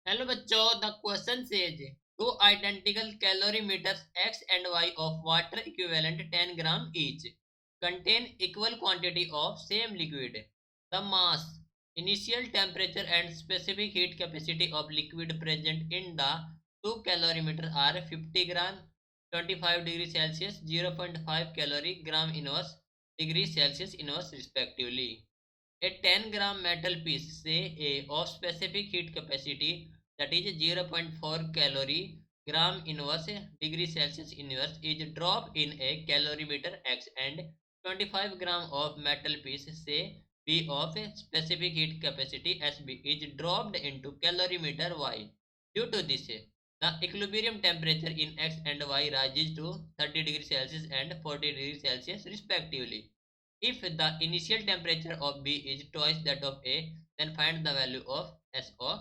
Hello बच्चों, the question says two identical calorimeters x and y of water equivalent 10 gram each contain equal quantity of same liquid. The mass, initial temperature and specific heat capacity of liquid present in the two calorimeter are 50 gram 25 degree Celsius 0.5 calorie gram inverse degree Celsius inverse respectively. A 10-gram metal piece, say A, of specific heat capacity that is 0.4 calorie gram inverse degree Celsius inverse is dropped in a calorimeter X and 25 gram of metal piece, say B, of specific heat capacity SB is dropped into calorimeter Y. Due to this, the equilibrium temperature in X and Y rises to 30 degrees Celsius and 40 degrees Celsius respectively. If the initial temperature of B is twice that of A, then find the value of S of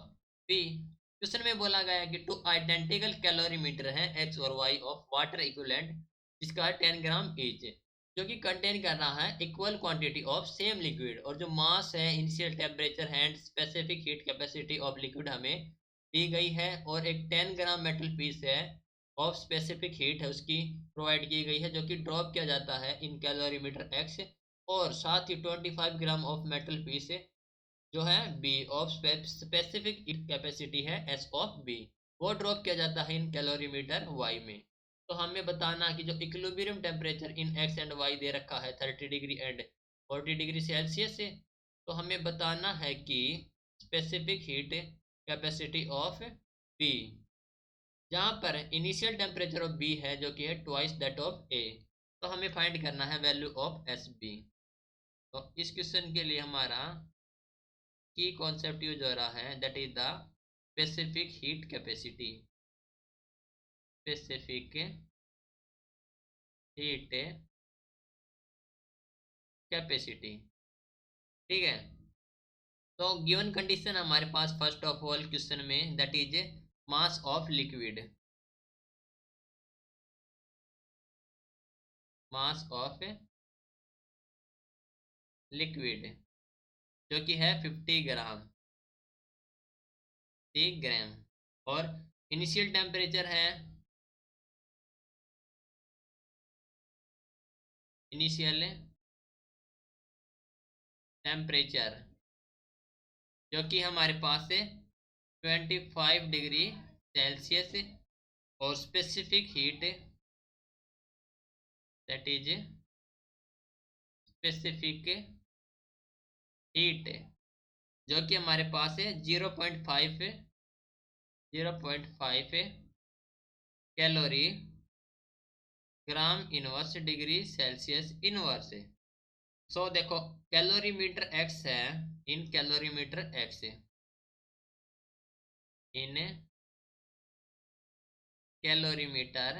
B. Question में बोला गया है कि two identical calorimeter है x और Y of water equivalent जिसका 10 ग्राम each जो कि कंटेन कर रहा है equal quantity of same liquid और जो मास है इनिशियल टेम्परेचर है and specific heat capacity of liquid हमें दी गई है और एक 10 ग्राम मेटल पीस है ऑफ स्पेसिफिक हीट है उसकी प्रोवाइड की गई है जो कि ड्रॉप किया जाता है इन कैलोरीमीटर एक्स और साथ ही 25 ग्राम ऑफ मेटल पीस जो है बी ऑफ स्पेसिफिक कैपेसिटी है एस ऑफ बी वो ड्रॉप किया जाता है इन कैलोरीमीटर वाई में। तो हमें बताना कि जो equilibrium temperature in x and why they रखा है 30 डिग्री एंड 40 डिग्री सेल्सियस से, तो हमें बताना है कि specific heat capacity of B जहाँ पर इनिशियल टेम्परेचर ऑफ बी है जो कि है ट्वाइस दैट ऑफ ए, तो हमें फाइंड करना है वैल्यू ऑफ एस बी। तो इस क्वेश्चन के लिए हमारा की कॉन्सेप्ट यूज हो रहा है that is the specific heat capacity. Specific heat capacity, ठीक है। तो गिवन कंडीशन हमारे पास फर्स्ट ऑफ ऑल क्वेश्चन में that is mass of liquid, mass of liquid जो कि है 50 ग्राम, 1 ग्राम और इनिशियल टेम्परेचर है, इनिशियल टेम्परेचर जो कि हमारे पास है 25 डिग्री सेल्सियस और specific heat that is specific heat जो कि हमारे पास है 0.5 calorie gram inverse degree Celsius inverse. So देखो कैलोरीमीटर एक्स है, in calorimeter X, in calorimeter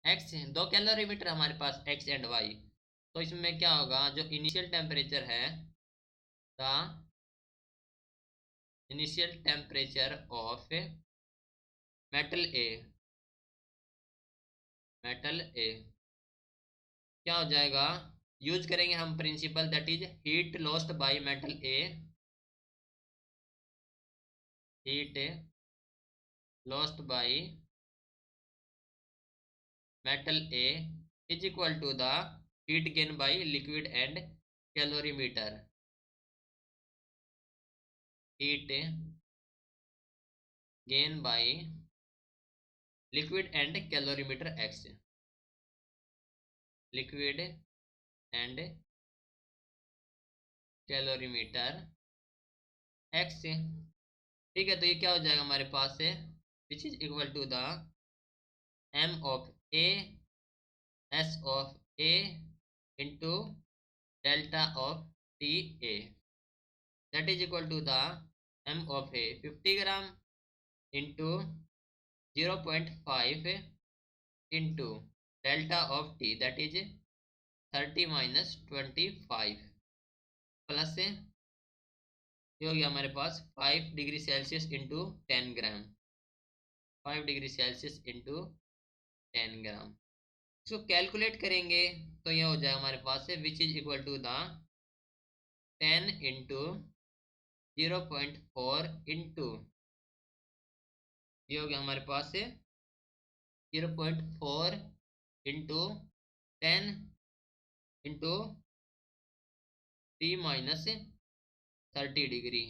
X दो कैलोरीमीटर हमारे पास एक्स एंड वाई। तो इसमें क्या होगा जो इनिशियल टेम्परेचर है, the initial temperature of metal A, metal A क्या हो जाएगा, यूज करेंगे हम principle that is heat lost by metal A, heat lost by metal A is equal to the heat gain by liquid and calorimeter, heat gain by liquid and calorimeter X, liquid and calorimeter X, ठीक है। तो ये क्या हो जाएगा हमारे पास है which is equal to the M of A S of A into delta of T A that is equal to the M of A 50 gram into 0.5 into delta of T that is 30 minus 25 plus ये हो गया हमारे पास 5 degree Celsius into 10 gram, 5 degree Celsius into 10 gram. इसको calculate करेंगे तो ये हो जाएगा हमारे पास है which is equal to the 10 into 0.4 into ये हो गया हमारे पास 0.4 इंटू 10 × T - 30 डिग्री।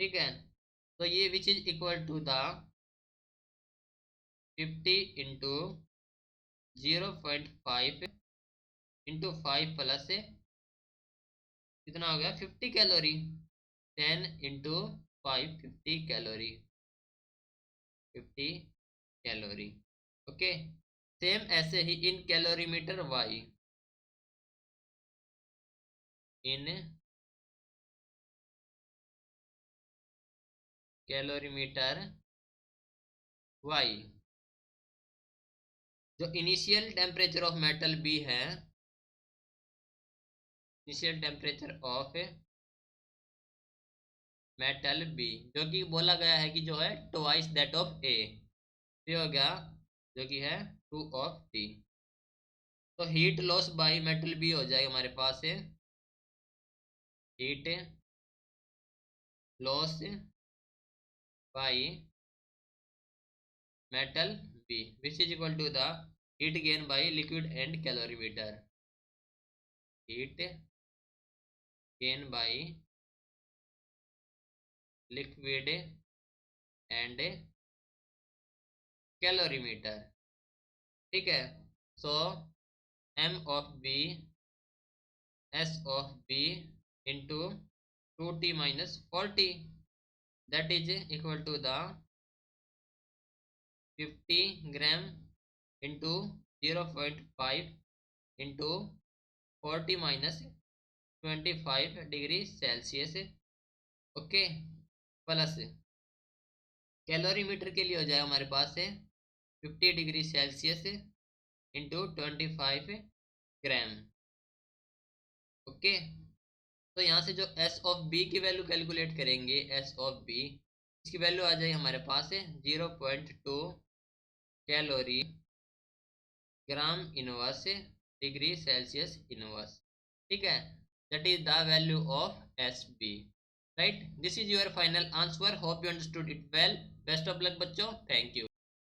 ठीक है, तो ये which is equal to the 50 into 0.5 into 5 plus कितना हो गया 50 calorie. 10 into 5 50 calorie, 50 calorie. Okay, same ऐसे ही in calorimeter Y, in calorimeter Y, जो initial temperature of metal B है, initial temperature of metal B, जो कि बोला गया है कि जो है ट्वाइस दैट ऑफ ए, ये हो गया जो कि है 2 ऑफ टी। तो heat loss by metal B हो जाएगा हमारे पास heat loss by metal B which is equal to the heat gain by liquid and calorimeter, heat gain by liquid and calorimeter. ठीक है, so M of B S of B into 2T - 40, that is equal to the 50 gram into 0.5 into 40 - 25 degree Celsius. Okay, plus calorimeter के लिए हो जाएगा हमारे पास 50 degree Celsius into 25 gram. Okay, तो यहाँ से जो एस ऑफ बी की वैल्यू कैलकुलेट करेंगे, एस ऑफ बी इसकी वैल्यू आ जाएगी हमारे पास 0.2 calorie gram inverse degree Celsius inverse. ठीक है, that is the value of S B. Right, this is your final answer. Hope you understood it well. Best of luck बच्चों, thank you.